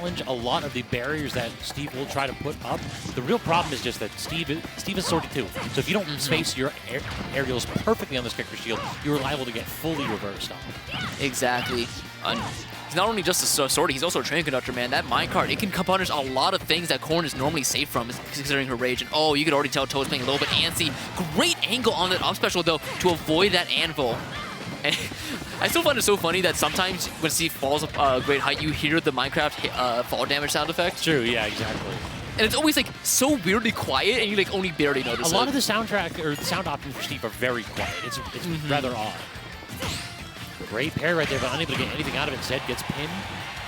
challenge a lot of the barriers that Steve will try to put up. The real problem is just that Steve is sorted too. So if you don't space your aerials perfectly on this character's shield, you're liable to get fully reversed on. Exactly. He's not only just a sortie, he's also a train conductor, man. That minecart, it can punish a lot of things that Corrin is normally safe from, considering her rage. And oh, you could already tell Towa's playing a little bit antsy. Great angle on that up special, though, to avoid that anvil. And I still find it so funny that sometimes when Steve falls a great height, you hear the Minecraft fall damage sound effect. True, yeah, exactly. And it's always like so weirdly quiet, and you like only barely notice it. A lot of the soundtrack or the sound options for Steve are very quiet. It's rather odd. Great pair right there, but unable to get anything out of it. Instead, gets pinned,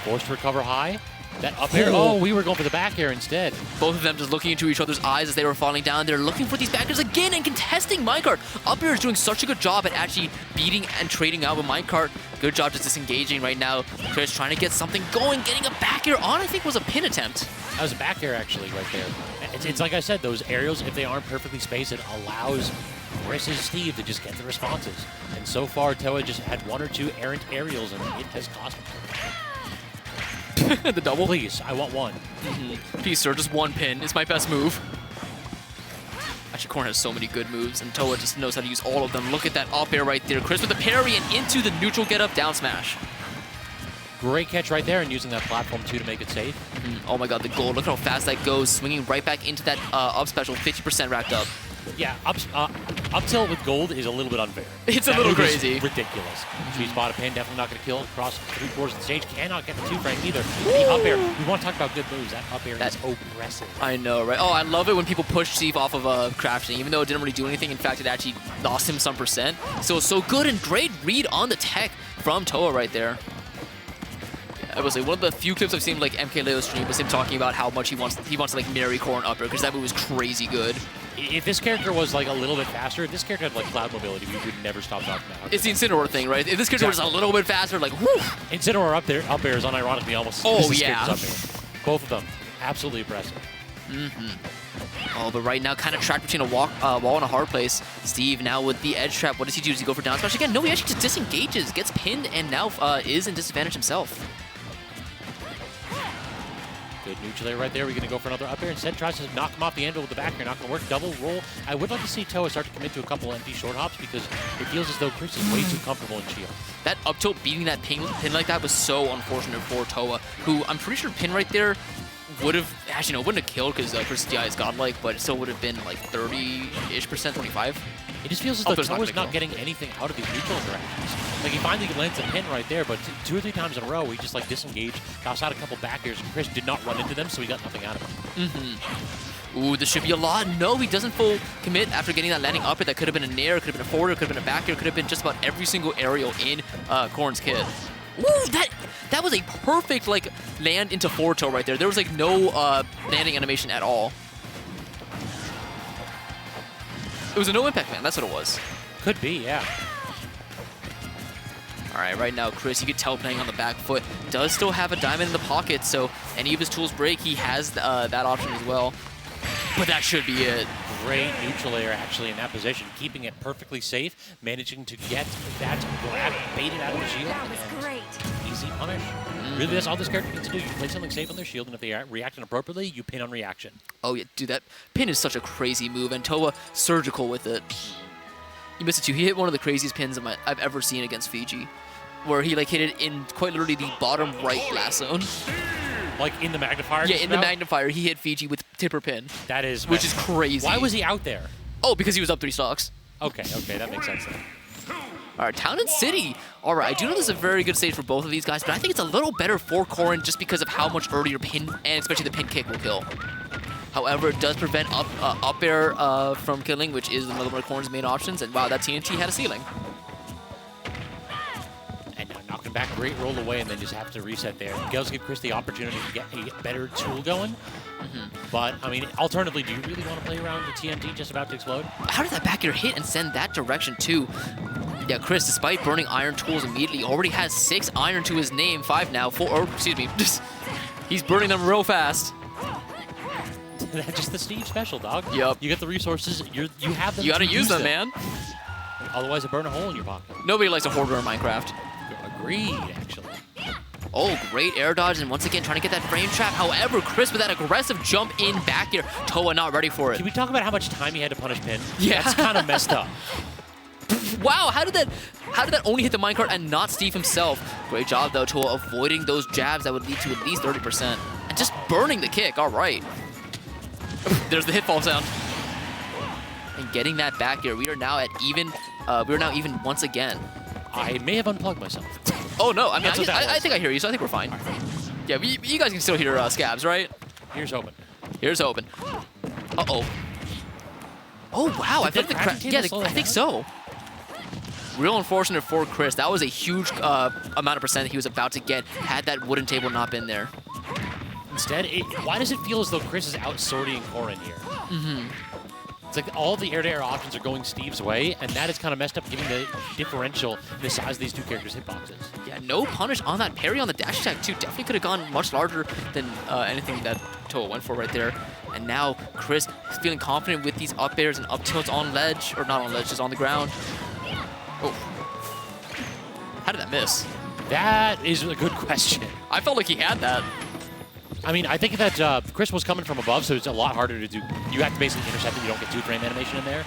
forced to recover high. That up air. Oh, we were going for the back air instead. Both of them just looking into each other's eyes as they were falling down. They're looking for these back airs again and contesting minecart. Up air is doing such a good job at actually beating and trading out with minecart. Good job just disengaging right now. Chris trying to get something going, getting a back air on, I think was a pin attempt. That was a back air actually right there. It's like I said, those aerials, if they aren't perfectly spaced, it allows Chris's Steve to just get the responses. And so far, Towa just had 1 or 2 errant aerials, and it has cost him. The double? Please, I want one. Please, sir, just one pin. It's my best move. Actually, Corrin has so many good moves, and Towa just knows how to use all of them. Look at that up air right there. Chris with the parry and into the neutral get up down smash. Great catch right there and using that platform too to make it safe. Oh my god, the gold. Look how fast that goes. Swinging right back into that up special, 50% racked up. Yeah, up tilt with gold is a little bit unfair. It's a little crazy. Ridiculous. Sweet spot of pin, definitely not going to kill. Across 3/4 of the stage, cannot get the 2-frame either. The up air, we want to talk about good moves. That up air is oppressive. I know, right? Oh, I love it when people push Steve off of crafting, even though it didn't really do anything. In fact, it actually lost him some percent. So good and great read on the tech from Towa right there. I was like, one of the few clips I've seen like MK Leo stream was him talking about how much he wants to like marry Corrin up air because that move was crazy good. If this character was like a little bit faster, if this character had like cloud mobility, we would never stop talking about it. It's the Incineroar thing, right? If this character was a little bit faster, like whoo! Incineroar up air is unironically almost this yeah. Up air. Both of them, absolutely impressive. Oh, but right now, kind of trapped between a wall and a hard place. Steve now with the edge trap. What does he do? Does he go for down smash again? No, he actually just disengages, gets pinned, and now is in disadvantage himself. Good neutral air right there. We're going to go for another up air. Instead, tries to knock him off the anvil with the back air. Not going to work. Double roll. I would like to see Towa start to commit to a couple empty short hops because it feels as though Chris is way too comfortable in shield. That up tilt beating that pin like that was so unfortunate for Towa, who I'm pretty sure pin right there would have, actually no, wouldn't have killed because Chris's DI is godlike, but it still would have been like 30-ish%, 25. It just feels as though Towa's not getting anything out of these neutral interactions. Like, he finally lands a pin right there, but 2 or 3 times in a row, he just, like, disengaged, tossed out a couple back airs, and Chris did not run into them, so he got nothing out of it. Ooh, this should be a lot. No, he doesn't full commit after getting that landing up air. That could have been a nair, could have been a forward, could have been a back air, could have been just about every single aerial in Corrin's kit. Ooh, that was a perfect, like, land into forward tilt right there. There was, like, no landing animation at all. It was a no impact, man. That's what it was. Could be, yeah. All right, right now, Chris, you could tell playing on the back foot, does still have a diamond in the pocket, so any of his tools break, he has that option as well. But that should be it. Great neutral air, actually, in that position, keeping it perfectly safe, managing to get that grab baited out of the shield. That was great. Easy punish. Really, that's all this character needs to do. You play something safe on their shield, and if they react inappropriately, you pin on reaction. Oh, yeah, dude, that pin is such a crazy move, and Towa surgical with it. You missed it, too. He hit one of the craziest pins I've ever seen against Fiji, where he, like, hit it in quite literally the bottom right blast zone. Like in the magnifier? Yeah, in the magnifier, he hit Fiji with tipper pin. That is... Which is crazy. Why was he out there? Oh, because he was up 3 stocks. Okay, that makes sense then. All right, Town and City. All right, I do know this is a very good stage for both of these guys, but I think it's a little better for Corrin just because of how much earlier pin, and especially the pin kick, will kill. However, it does prevent up air from killing, which is one of Corrin's main options, and wow, that TNT had a ceiling. And now knocking back, great roll away, and then just have to reset there. It does give Chris the opportunity to get a better tool going. But, I mean, alternatively, do you really want to play around the TNT just about to explode? How did that back air hit and send that direction, too? Yeah, Chris, despite burning iron tools immediately, already has 6 iron to his name, 5 now, 4, or excuse me, he's burning them real fast. That's just the Steve special, dog. Yep. You get the resources, you have them. You gotta use them, man. Otherwise, it burn a hole in your pocket. Nobody likes a hoarder in Minecraft. Agreed, actually. Oh, great air dodge, and once again trying to get that frame trap. However, Chris with that aggressive jump in back here. Towa not ready for it. Can we talk about how much time he had to punish Pin? Yeah. That's kind of messed up. Wow, how did that only hit the minecart and not Steve himself? Great job, though, Towa avoiding those jabs that would lead to at least 30%. And just burning the kick, all right. There's the hitfall sound. And getting that back here, we are now at even, once again. I may have unplugged myself. Oh, no, I mean, I think I hear you, so I think we're fine. Yeah, you guys can still hear Scabs, right? Here's hoping. Here's hoping. Uh-oh. Oh, wow, I think I think so. Real unfortunate for Chris. That was a huge amount of percent that he was about to get had that wooden table not been there. Instead, why does it feel as though Chris is out-sorting Corrin here? Mm-hmm. It's like all the air-to-air options are going Steve's way, and that is kind of messed up, given the differential in the size of these two characters' hitboxes. Yeah, no punish on that parry on the dash attack, too. Definitely could have gone much larger than anything that Towa went for right there. And now Chris is feeling confident with these up airs and up tilts on ledge, or not on ledge, just on the ground. Oh. How did that miss? That is a good question. I felt like he had that. I mean, I think that Chris was coming from above, so it's a lot harder to do. You have to basically intercept it. You don't get 2-frame animation in there.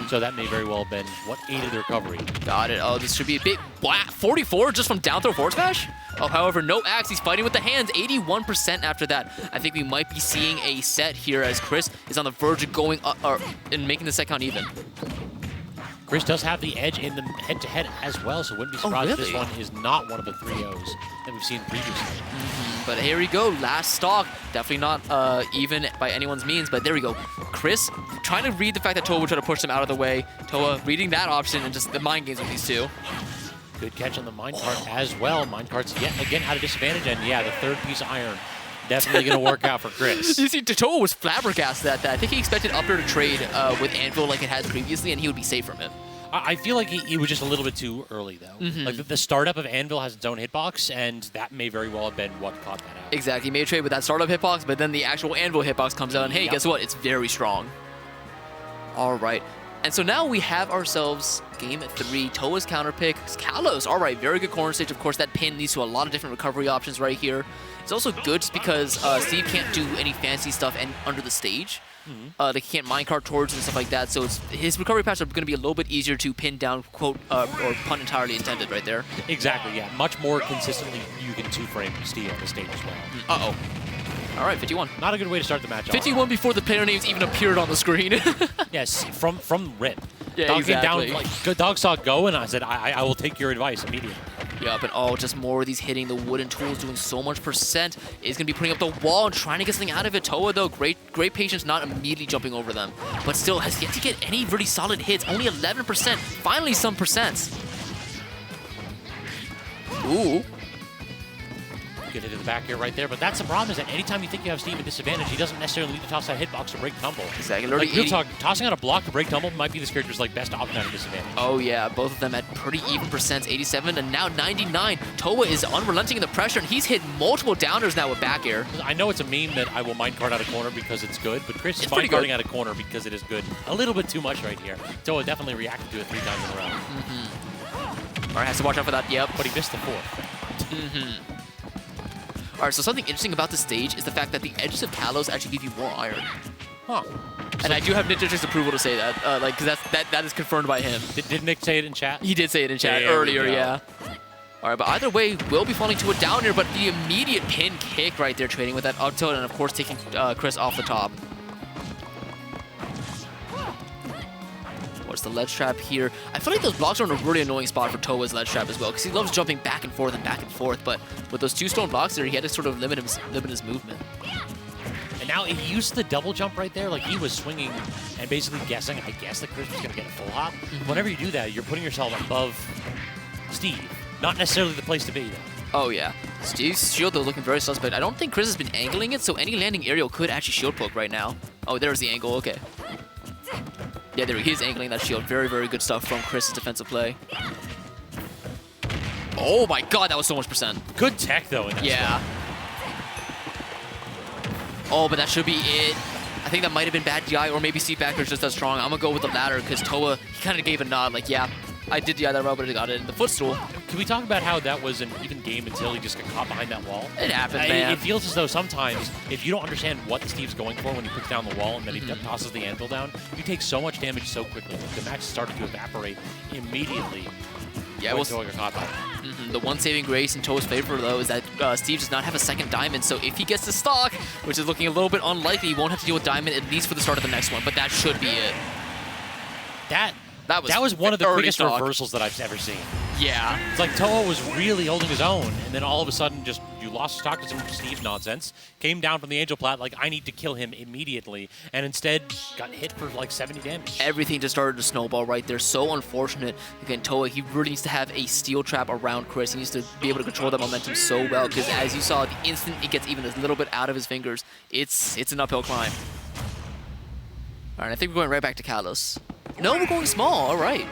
So that may very well have been what aided the recovery. Got it. Oh, this should be a bit black. 44 just from down throw forward smash? Oh, however, no axe. He's fighting with the hands. 81% after that. I think we might be seeing a set here as Chris is on the verge of going up, and making the set count even. Chris does have the edge in the head-to-head as well, so wouldn't be surprised if this one is not one of the 3-0s that we've seen previously. But here we go, last stock. Definitely not even by anyone's means, but there we go. Chris trying to read the fact that Towa would try to push him out of the way. Towa reading that option and just the mind games with these two. Good catch on the minecart as well. Minecart's yet again at a disadvantage, and yeah, the third piece of iron. Definitely going to work out for Chris. You see, Towa was flabbergasted at that. I think he expected up air to trade with Anvil like it had previously, and he would be safe from it. I feel like he was just a little bit too early, though. Like the startup of Anvil has its own hitbox, and that may very well have been what caught that out. Exactly. He made a trade with that startup hitbox, but then the actual Anvil hitbox comes out, and hey, guess what? It's very strong. All right. And so now we have ourselves game 3, Towa's counter pick, Kalos. All right, very good corner stage. Of course, that pin leads to a lot of different recovery options right here. It's also good just because Steve can't do any fancy stuff under the stage. Like he can't minecart towards and stuff like that, so his recovery paths are going to be a little bit easier to pin down, quote, or pun entirely intended right there. Exactly, yeah. Much more consistently you can 2-frame Steve on the stage as well. Uh-oh. All right, 51. Not a good way to start the match. 51 before the player names even appeared on the screen. Yes, from rip. Yeah, Dog exactly. came down, like, Dog saw it go, and I said, I will take your advice immediately. Yup, and just more of these hitting the wooden tools, doing so much percent. Is going to be putting up the wall and trying to get something out of it. Towa, though, great patience, not immediately jumping over them. But still has yet to get any really solid hits. Only 11%. Finally, some percents. Ooh. Get it in the back here right there, but that's the problem, is that anytime you think you have Steve at disadvantage, he doesn't necessarily need to toss that hitbox to break tumble. Exactly. Like, real talk, tossing out a block to break tumble might be this character's like best option at a disadvantage. Oh yeah, both of them at pretty even percents, 87 and now 99. Towa is unrelenting in the pressure, and he's hit multiple downers now with back air. I know it's a meme that I will minecart out of corner because it's good, but Chris is minecarting out of corner because it is good. A little bit too much right here. Towa definitely reacted to it 3 times in a row. All right, has to watch out for that, yep. But he missed the 4th. All right, so something interesting about this stage is the fact that the edges of Kalos actually give you more iron. Huh. And I do have Ninja's approval to say that, because that is confirmed by him. Did Nick say it in chat? He did say it in chat earlier, yeah. All right, but either way, we'll be falling to a down here, but the immediate pin kick right there, trading with that up tilt, and of course taking Chris off the top. What's the ledge trap here? I feel like those blocks are in a really annoying spot for Towa's ledge trap as well, because he loves jumping back and forth, but with those 2 stone blocks there, he had to sort of limit his movement. And now he used the double jump right there, like he was swinging and basically guessing, I guess, that Chris was going to get a full hop. Whenever you do that, you're putting yourself above Steve. Not necessarily the place to be, though. Oh, yeah. Steve's shield, though, looking very suspect. I don't think Chris has been angling it, so any landing aerial could actually shield poke right now. Oh, there's the angle. Okay. Yeah, there he is angling that shield. Very, very good stuff from Chris's defensive play. Oh my god, that was so much percent. Good tech, though, in that yeah. Oh, but that should be it. I think that might have been bad DI, or maybe Steve Backer's just as strong. I'm going to go with the latter, because Towa, he kind of gave a nod, like, yeah, I did DI that route, but I got it in the footstool. Can we talk about how that was an even game until he just got caught behind that wall? It happens, man. It feels as though sometimes, if you don't understand what Steve's going for when he puts down the wall and then he tosses the anvil down, you take so much damage so quickly. Like the match started to evaporate immediately. Yeah, well, Towa got caught by it. The one saving grace in Towa's favor, though, is that Steve does not have a second diamond, so if he gets the stock, which is looking a little bit unlikely, he won't have to deal with diamond, at least for the start of the next one, but that should be it. That was one of the quickest reversals that I've ever seen. Yeah. It's like Towa was really holding his own, and then all of a sudden just you lost stock to some Steve's nonsense, came down from the Angel Plat like, I need to kill him immediately, and instead got hit for like 70 damage. Everything just started to snowball right there. So unfortunate. Again, Towa, he really needs to have a steel trap around Chris. He needs to be able to control that momentum so well, because as you saw, the instant it gets even a little bit out of his fingers, it's an uphill climb. All right, I think we're going right back to Kalos. No, we're going small. All right.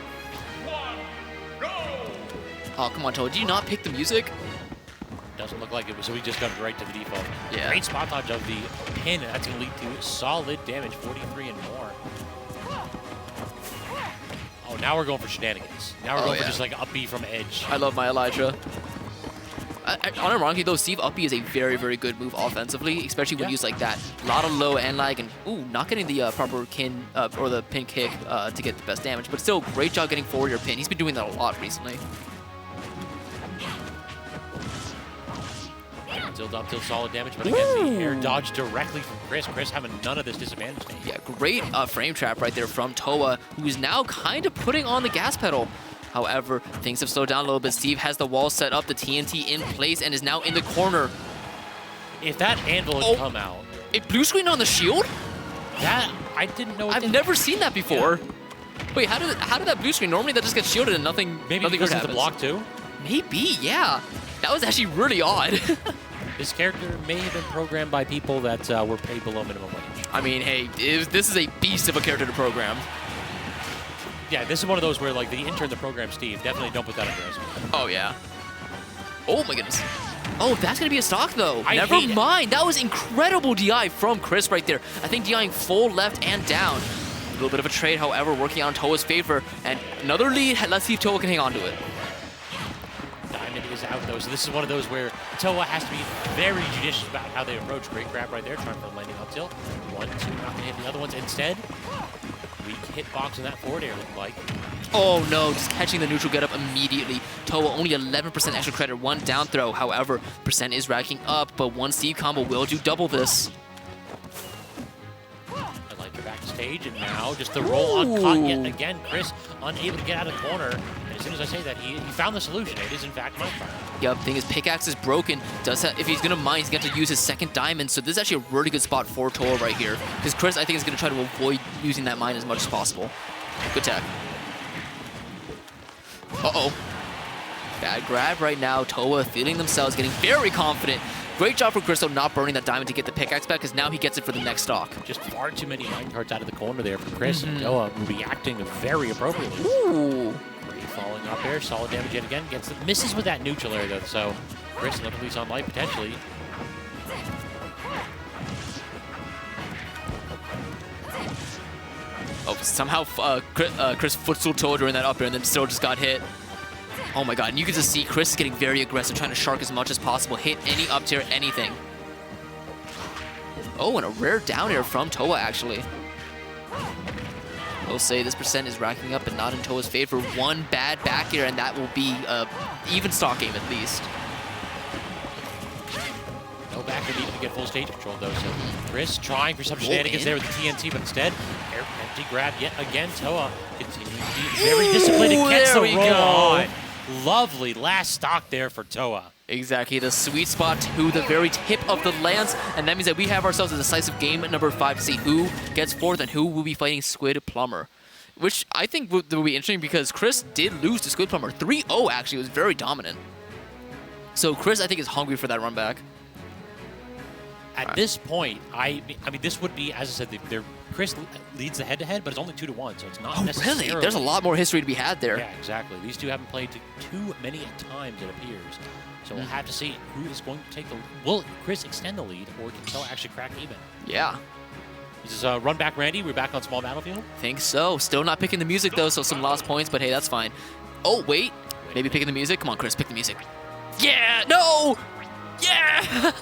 Oh, come on, Towa. Did you not pick the music? Doesn't look like it, so we just got right to the default. Yeah. Great spot dodge of the pin. That's going to lead to solid damage, 43 and more. Oh, now we're going for shenanigans. Now we're going for just like up B from edge. I love my Elytra. Unironically though, Steve up B is a very, very good move offensively, especially when used like that. A lot of low and lag, and ooh, not getting the proper or the pin kick to get the best damage, but still, great job getting forward your pin. He's been doing that a lot recently. Still up till solid damage, but again, the air dodge directly from Chris. Chris having none of this disadvantage. Yeah, great frame trap right there from Towa, who is now kind of putting on the gas pedal. However, things have slowed down a little bit. Steve has the wall set up, the TNT in place, and is now in the corner. If that anvil had come out... A blue screen on the shield? That, I didn't know. I've never seen that before. Yeah. Wait, how did that blue screen? Normally that just gets shielded and nothing. Maybe because of the block too. Maybe, yeah. That was actually really odd. This character may have been programmed by people that were paid below minimum wage. I mean, hey, this is a beast of a character to program. Yeah, this is one of those where, like, the intern that programmed Steve, definitely don't put that under resume. Oh, yeah. Oh, my goodness. Oh, that's going to be a stock, though. Never mind. That was incredible DI from Chris right there. I think DIing full left and down. A little bit of a trade, however, working on Towa's favor. And another lead. Let's see if Towa can hang on to it. Diamond is out, though, so this is one of those where Towa has to be very judicious about how they approach. Great grab right there, trying for a landing up tilt. 1, 2, not going to hit the other ones. Instead, weak hitbox in that forward air, looking like. Oh no, just catching the neutral get up immediately. Towa only 11% extra credit, 1 down throw. However, percent is racking up, but 1 Steve combo will do double this. I like your backstage, and now just the roll on caught yet again. Chris unable to get out of the corner. And as soon as I say that, he found the solution. It is in fact Minecraft. Yep, thing is pickaxe is broken. If he's gonna mine, he's going to use his second diamond. So this is actually a really good spot for Towa right here. Because Chris, I think, is gonna try to avoid using that mine as much as possible. Good tech. Uh-oh. Bad grab right now. Towa feeling themselves, getting very confident. Great job for Chris, though, not burning that diamond to get the pickaxe back, because now he gets it for the next stock. Just far too many minecarts out of the corner there for Chris, and Towa reacting very appropriately. Ooh. Great falling up there. Solid damage yet again. Misses with that neutral air, though, so Chris another leads on life, potentially. Oh, somehow Chris footstool Towa during that up air and then still just got hit. Oh my god, and you can just see Chris getting very aggressive, trying to shark as much as possible, hit any up tier, anything. Oh, and a rare down air from Towa, actually. We'll say this percent is racking up, but not in Towa's favor. 1 bad back air, and that will be even stock game at least. No backer needed to get full stage control, though, so Chris trying for some shenanigans there with the TNT, but instead, empty grab yet again. Towa continuing to be very disciplined and gets the roll on. Lovely last stock there for Towa. Exactly, the sweet spot to the very tip of the lance, and that means that we have ourselves a decisive game at number 5 to see who gets 4th and who will be fighting Squid Plumber. Which I think will be interesting because Chris did lose to Squid Plumber. 3-0 actually, was very dominant. So Chris, I think, is hungry for that run back. At this point, I mean, this would be, as I said, Chris leads the head-to-head, but it's only 2-1, so it's not necessarily... Really? There's a lot more history to be had there. Yeah, exactly. These two haven't played too many times, it appears. So we'll have to see who is going to take the... Will Chris extend the lead, or can Towa actually crack even? Yeah. This is Run Back Randy. We're back on Small Battlefield? Think so. Still not picking the music, though, so some lost points, but hey, that's fine. Oh, wait. Maybe picking the music? Come on, Chris, pick the music. Yeah! No! Yeah!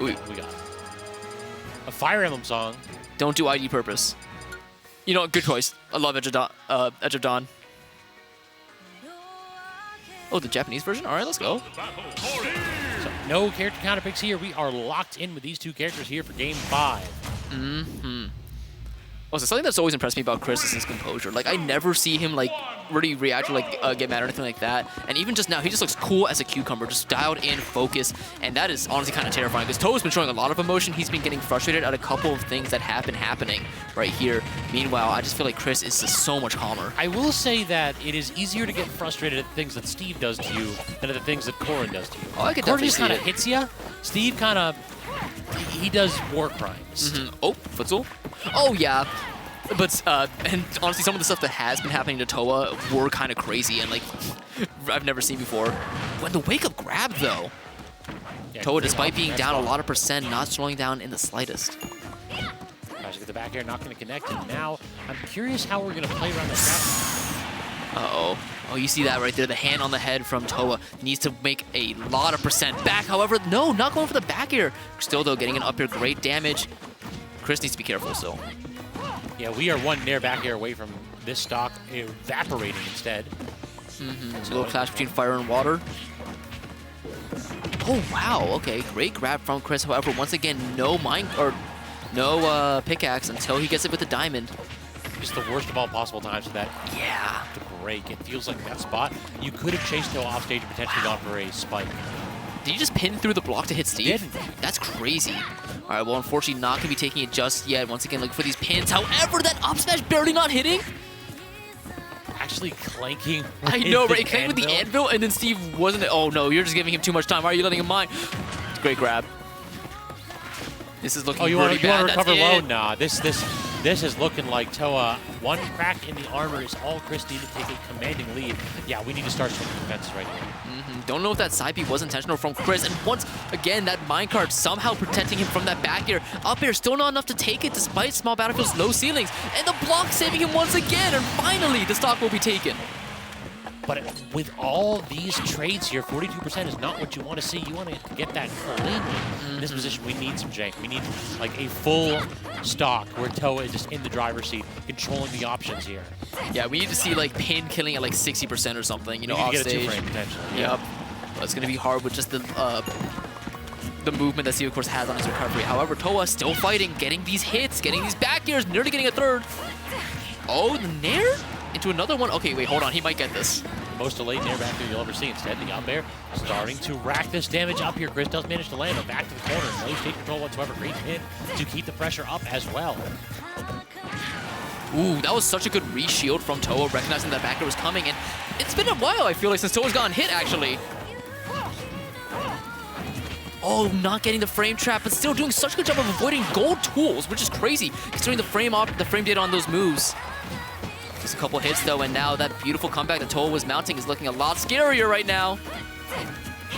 We got a Fire Emblem song. Don't do ID purpose. You know what? Good choice. I love Edge of Dawn. Oh, the Japanese version? All right, let's go. So no character counter picks here. We are locked in with these two characters here for game 5. Mm-hmm. Also, something that's always impressed me about Chris is his composure. Like, I never see him, like, really react or, like, get mad or anything like that. And even just now, he just looks cool as a cucumber, just dialed in, focused. And that is honestly kind of terrifying because Towa's been showing a lot of emotion. He's been getting frustrated at a couple of things that have been happening right here. Meanwhile, I just feel like Chris is just so much calmer. I will say that it is easier to get frustrated at things that Steve does to you than at the things that Corrin does to you. Oh, I could Corrin definitely just see kind of it. hits you. Steve kind of, he does war crimes. Mm-hmm. Oh, futsal. Oh, yeah. But, and honestly, some of the stuff that has been happening to Towa were kind of crazy and, like, I've never seen before. When the wake-up grab, though, Yeah, Towa, despite being down a spot. lot of percent, not slowing down in the slightest. Tries to get the back air, not going to connect. And now, I'm curious how we're going to play around the trap. Uh-oh. Oh, you see that right there. The hand on the head from Towa needs to make a lot of percent back. However, no, not going for the back air. Still, though, getting an up air, great damage. Chris needs to be careful still. Yeah, we are one nair back air away from this stock evaporating instead. Mm-hmm. A little clash between fire and water. Oh, wow. Okay, great grab from Chris. However, once again, no pickaxe until he gets it with the diamond. Just the worst of all possible times for that Yeah. to break. It feels like that spot. You could have chased Towa off stage and potentially gone for a spike. Did you just pin through the block to hit Steve? Didn't. That's crazy. All right, well, unfortunately, not going to be taking it just yet. Once again, looking for these pins. However, that up smash barely not hitting. Actually clanking. I know, right? It came with the anvil, and then Steve wasn't. Oh, no, you're just giving him too much time. Why are you letting him mine? Great grab. This is looking you pretty want bad. to recover That's low? it. Nah, this is looking like Towa. One crack in the armor is all Chris needed to take a commanding lead. Yeah, we need to start swinging defenses right here. Don't know if that side B was intentional from Chris. And once again, that minecart somehow protecting him from that back air. Up air still not enough to take it despite small battlefield's low ceilings. And the block saving him once again. And finally, the stock will be taken. But with all these trades here, 42% is not what you want to see. You want to get that clean. In this position, we need some jank. We need like a full stock where Towa is just in the driver's seat, controlling the options here. Yeah, we need to see like pin killing at like 60% or something, you know, off Get a stage. two-frame potentially. Yep. Well, it's going to be hard with just the movement that Steve, of course, has on his recovery. However, Towa still fighting, getting these hits, getting these back airs, nearly getting a third. Oh, the nair? Into another one? Okay, wait, hold on. He might get this. Most delayed nair back there you'll ever see. Instead, the up air starting to rack this damage up here. Chris does manage to land him back to the corner. No state control whatsoever. Great pin to keep the pressure up as well. Ooh, that was such a good re-shield from Towa, recognizing that back air was coming. And it's been a while, I feel like, since Towa's gotten hit, actually. Oh, not getting the frame trap, but still doing such a good job of avoiding gold tools, which is crazy, considering the frame data on those moves. Just a couple hits, though, and now that beautiful comeback that Towa was mounting is looking a lot scarier right now.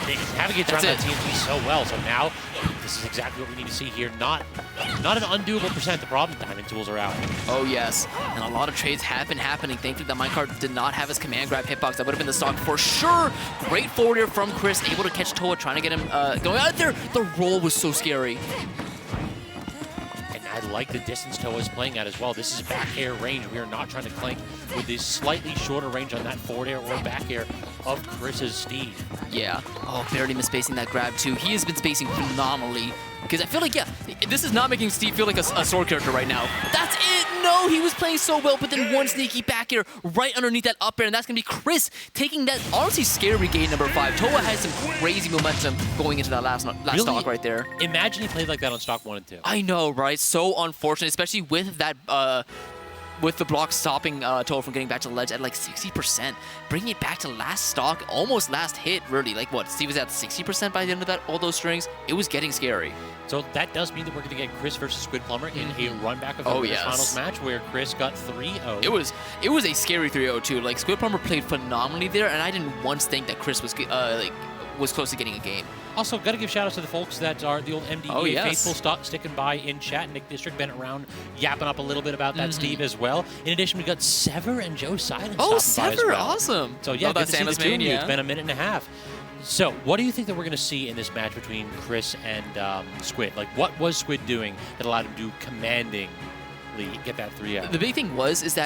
They navigate around that TNT so well, so now this is exactly what we need to see here. Not an undoable percent. The problem, diamond tools are out. Oh, yes. And a lot of trades have been happening. Thankfully, the minecart did not have his command grab hitbox. That would have been the stock for sure. Great forward air from Chris, able to catch Towa, trying to get him going out there. The roll was so scary. I like the distance Towa is playing at as well. This is back air range. We are not trying to clank with this slightly shorter range on that forward air or back air of Chris's Steve. Yeah. Oh, barely misspacing that grab, too. He has been spacing phenomenally. Because I feel like, yeah, this is not making Steve feel like a sword character right now. That's it! No, he was playing so well, but then one sneaky back air right underneath that up air, and that's going to be Chris taking that honestly scary game number 5. Towa has some crazy momentum going into that last really? Stock right there. Imagine he played like that on stock 1 and 2. I know, right? So unfortunate, especially with that with the block stopping Towa from getting back to the ledge at like 60%. Bringing it back to last stock, almost last hit, really. Like what, Steve was at 60% by the end of that, all those strings? It was getting scary. So that does mean that we're going to get Chris versus Squid Plumber in a run back of the finals match where Chris got 3-0. It was a scary 3-0 too. Like Squid Plumber played phenomenally there, and I didn't once think that Chris was was close to getting a game. Also, got to give shout outs to the folks that are the old MDE Oh, yes. faithful sticking by in chat. Nick District, Bennett Round, yapping up a little bit about that, Steve, as well. In addition, we got Sever and Joe Silence Oh, stopping by as Sever, well. awesome. So, yeah, Love good that to see the Samus two of main, you. yeah. It's been a minute and a half. So, what do you think that we're going to see in this match between Chris and Squid? Like, what was Squid doing that allowed him to commandingly get that 3 out? The big thing is that